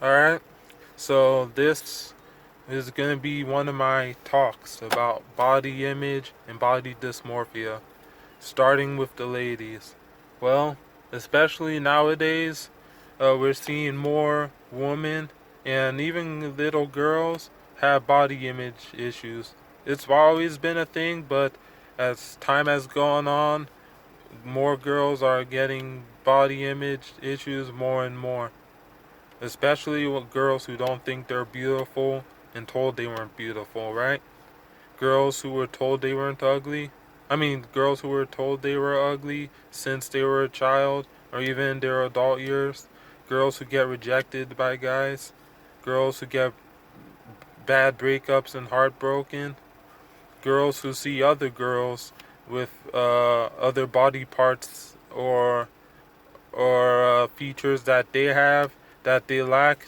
Alright, so this is going to be one of my talks about body image and body dysmorphia, starting with the ladies. Well, especially nowadays, we're seeing more women and even little girls have body image issues. It's always been a thing, but as time has gone on, more girls are getting body image issues more and more, especially with girls who don't think they're beautiful and told they weren't beautiful, right? Girls who were told they weren't ugly. Girls who were told they were ugly since they were a child or even in their adult years. Girls who get rejected by guys. Girls who get bad breakups and heartbroken. Girls who see other girls with other body parts or features that they have that they lack.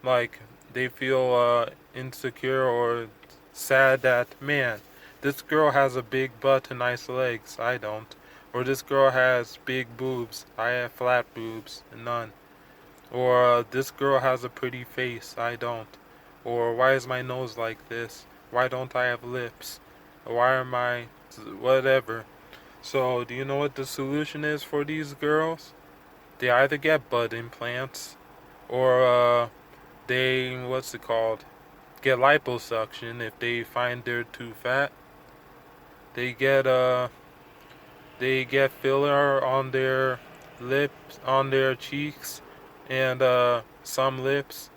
Like they feel insecure or sad that, man, this girl has a big butt and nice legs, I don't. Or this girl has big boobs, I have flat boobs and none. Or this girl has a pretty face, I don't. Or why is my nose like this? Why don't I have lips? Why am I whatever? So, do you know what the solution is for these girls? They either get butt implants or they, what's it called, get liposuction if they find they're too fat. They get filler on their lips, on their cheeks, and some lips.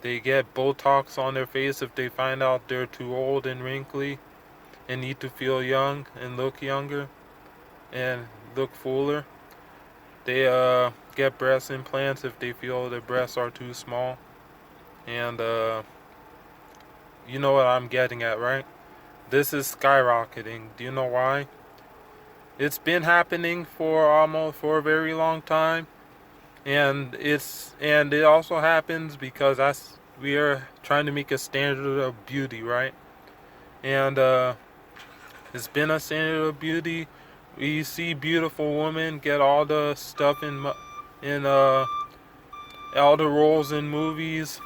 They get Botox on their face if they find out they're too old and wrinkly and need to feel young and look younger and look fuller. They get breast implants if they feel their breasts are too small. And you know what I'm getting at, right? This is skyrocketing. Do you know why? It's been happening for a very long time, and it also happens because we are trying to make a standard of beauty, right? And it's been a standard of beauty. We see beautiful women get all the stuff in all the roles in movies.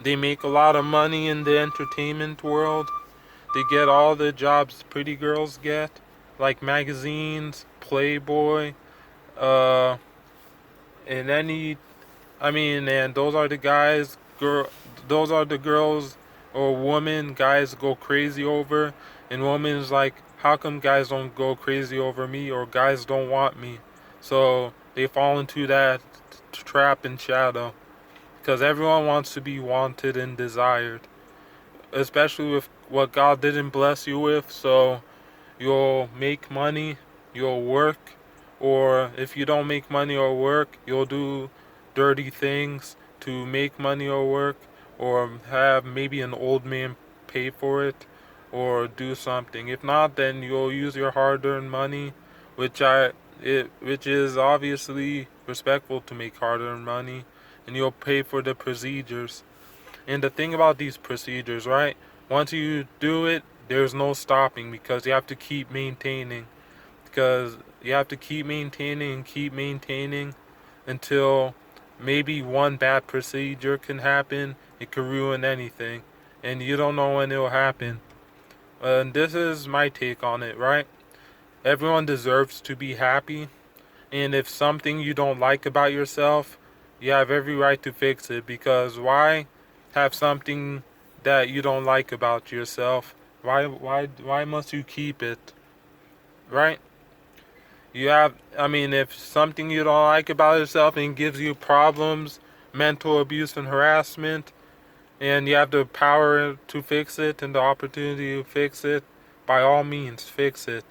They make a lot of money in the entertainment world. They get all the jobs pretty girls get, like magazines, Playboy, uh, and and those are the those are the girls or women guys go crazy over, and women's like, how come guys don't go crazy over me, or guys don't want me? So they fall into that trap and shadow, because everyone wants to be wanted and desired, especially with what God didn't bless you with. So you'll make money, you'll work, or if you don't make money or work, you'll do dirty things to make money or work, or have maybe an old man pay for it, or do something. If not, then you'll use your hard-earned money, which is obviously respectful to make hard-earned money, and you'll pay for the procedures. And the thing about these procedures, right? Once you do it, there's no stopping, because you have to keep maintaining. Because you have to keep maintaining until maybe one bad procedure can happen. It could ruin anything. And you don't know when it'll happen. And this is my take on it, right? Everyone deserves to be happy. And if something you don't like about yourself, you have every right to fix it, because why have something that you don't like about yourself? Why must you keep it? Right? If something you don't like about yourself and gives you problems, mental abuse and harassment, and you have the power to fix it and the opportunity to fix it, by all means fix it.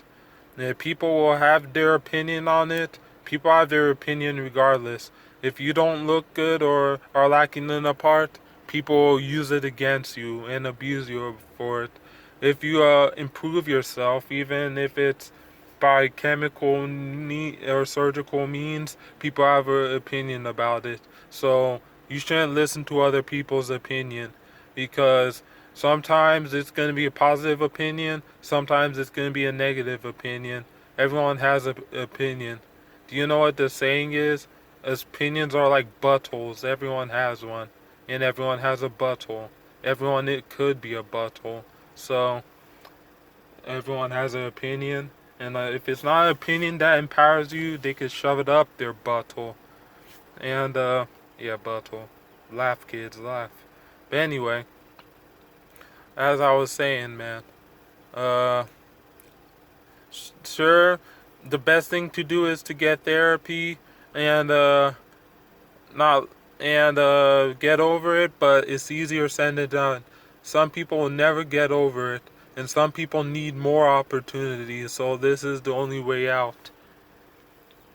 If people will have their opinion on it, people have their opinion regardless. If you don't look good or are lacking in a part, people will use it against you and abuse you for it. If you improve yourself, even if it's by chemical or surgical means, people have an opinion about it. So you shouldn't listen to other people's opinion, because sometimes it's going to be a positive opinion, sometimes it's going to be a negative opinion. Everyone has an opinion. Do you know what the saying is? opinions are like buttholes. Everyone has one, and everyone has a butthole. Everyone it could be a butthole. So everyone has an opinion, and if it's not an opinion that empowers you, they could shove it up their butthole. And yeah, butthole. Laugh, kids, laugh. But anyway, as I was saying, man, uh, sure, the best thing to do is to get therapy and not and get over it, but it's easier said than done. Some people will never get over it, and some people need more opportunities, so this is the only way out.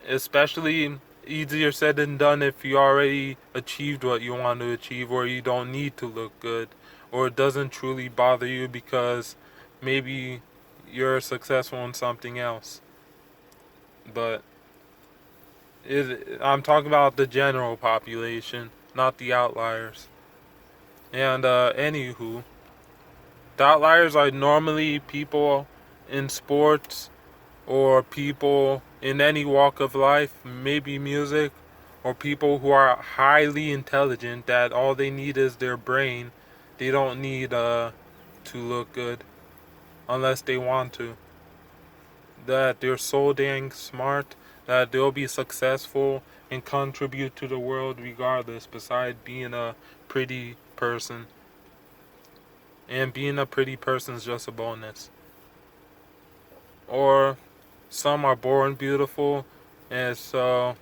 Especially easier said than done if you already achieved what you want to achieve, or you don't need to look good, or it doesn't truly bother you because maybe you're successful in something else. But I'm talking about the general population, not the outliers. And anywho, the outliers are normally people in sports or people in any walk of life, maybe music, or people who are highly intelligent that all they need is their brain. They don't need to look good unless they want to. That they're so dang smart that they'll be successful and contribute to the world regardless, besides being a pretty person. And being a pretty person is just a bonus. Or some are born beautiful, and so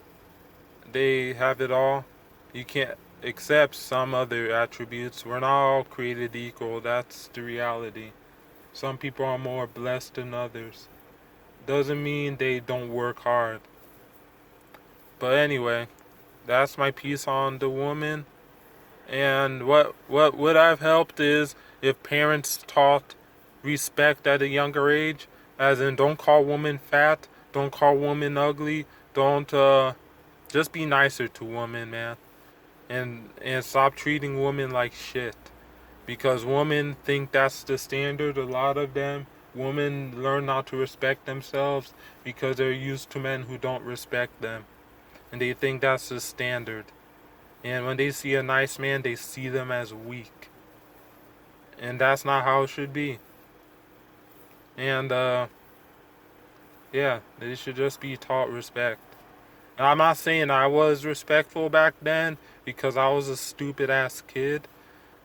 they have it all. You can't accept some other attributes. We're not all created equal. That's the reality. Some people are more blessed than others. Doesn't mean they don't work hard. But anyway, that's my piece on the woman. And what would have helped is if parents taught respect at a younger age, as in don't call women fat, don't call women ugly, don't just be nicer to women, man. And stop treating women like shit. Because women think that's the standard. A lot of them, women learn not to respect themselves because they're used to men who don't respect them. And they think that's the standard. And when they see a nice man, they see them as weak. And that's not how it should be. And yeah, they should just be taught respect. And I'm not saying I was respectful back then because I was a stupid ass kid.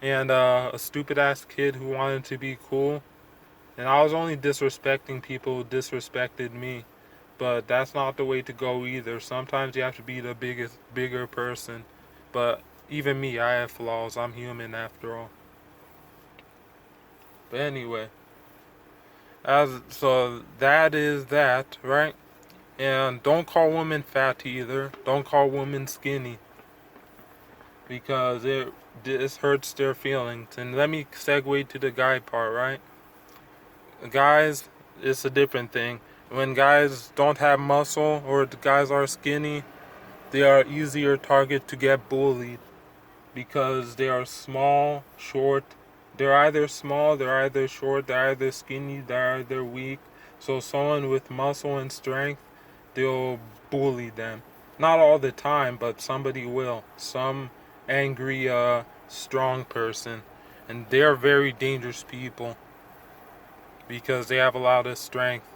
And a stupid ass kid who wanted to be cool. And I was only disrespecting people who disrespected me. But that's not the way to go either. Sometimes you have to be the bigger person. But even me, I have flaws. I'm human after all. But anyway, so that is that, right? And don't call women fat either. Don't call women skinny because this hurts their feelings. And let me segue to the guy part, right? Guys, it's a different thing. When guys don't have muscle or the guys are skinny, they are easier target to get bullied because they are small, short. They're either small, they're either short, they're either skinny, they're either weak. So someone with muscle and strength, they'll bully them. Not all the time, but somebody will. Some angry, strong person. And they're very dangerous people because they have a lot of strength.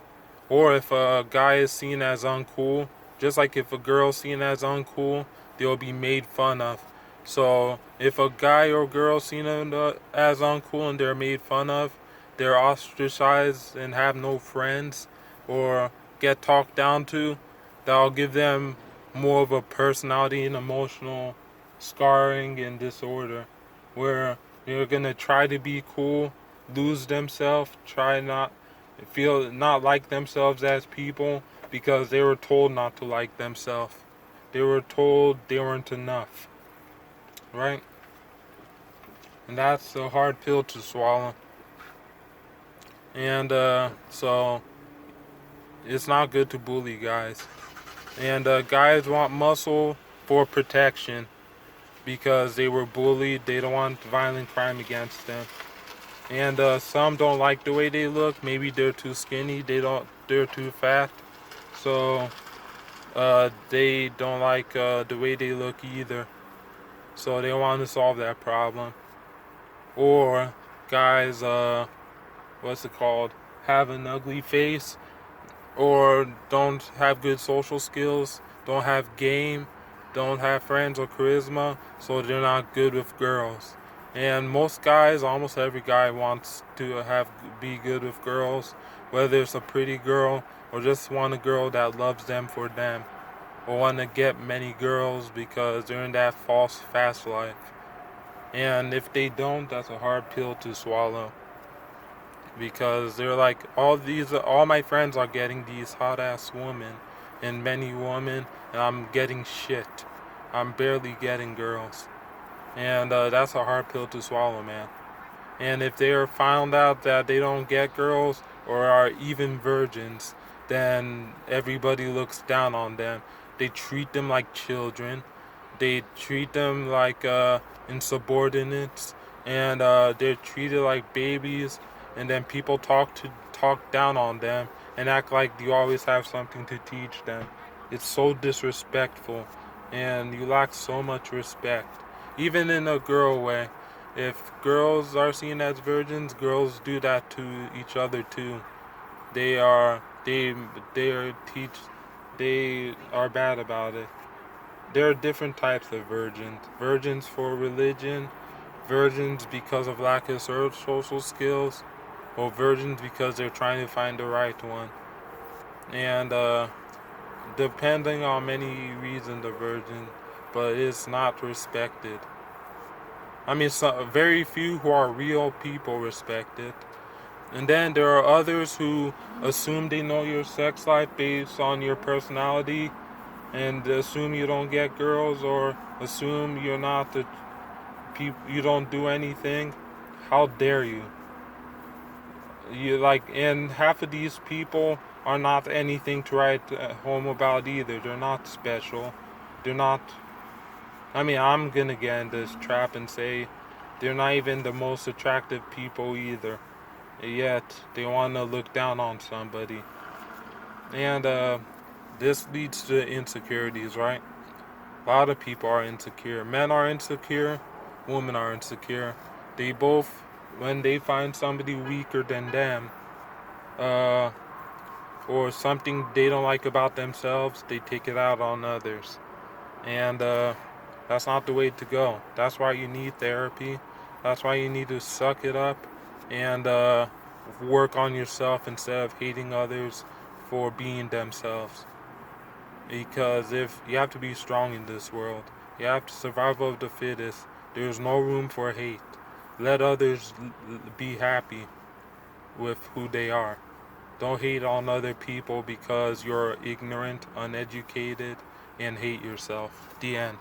Or if a guy is seen as uncool, just like if a girl is seen as uncool, they'll be made fun of. So if a guy or girl is seen as uncool and they're made fun of, they're ostracized and have no friends or get talked down to, that'll give them more of a personality and emotional scarring and disorder where they're gonna try to be cool, lose themselves, try not feel not like themselves as people because they were told not to like themselves. They were told they weren't enough. Right? And that's a hard pill to swallow. And so it's not good to bully guys. And guys want muscle for protection because they were bullied. They don't want violent crime against them. And some don't like the way they look. Maybe they're too skinny. They're too fat. So they don't like the way they look either. So they want to solve that problem. Or guys, what's it called? Have an ugly face, or don't have good social skills, don't have game, don't have friends or charisma, so they're not good with girls. And most guys, almost every guy wants to be good with girls, whether it's a pretty girl or just want a girl that loves them for them, or want to get many girls because they're in that false fast life. And if they don't, that's a hard pill to swallow, because they're like, all my friends are getting these hot ass women and many women, and I'm getting shit. I'm barely getting girls. And that's a hard pill to swallow, man. And if they're found out that they don't get girls or are even virgins, then everybody looks down on them. They treat them like children. They treat them like insubordinates, and they're treated like babies. And then people talk down on them and act like you always have something to teach them. It's so disrespectful, and you lack so much respect, even in a girl way. If girls are seen as virgins, girls do that to each other too. They are they are bad about it. There are different types of virgins. Virgins for religion, virgins because of lack of social skills, or virgins because they're trying to find the right one. And depending on many reasons, a virgin, but it's not respected. I mean, very few who are real people respect it. And then there are others who assume they know your sex life based on your personality, and assume you don't get girls, or assume you're not you don't do anything. How dare you? And half of these people are not anything to write home about either. They're not special. They're not. I mean, I'm gonna get in this trap and say they're not even the most attractive people either. Yet they want to look down on somebody. And this leads to insecurities, right? A lot of people are insecure. Men are insecure, women are insecure. They both, when they find somebody weaker than them, uh, or something they don't like about themselves, they take it out on others. And that's not the way to go. That's why you need therapy. That's why you need to suck it up and work on yourself instead of hating others for being themselves. Because if you have to be strong in this world, you have to survive of the fittest. There's no room for hate. Let others be happy with who they are. Don't hate on other people because you're ignorant, uneducated, and hate yourself. The end.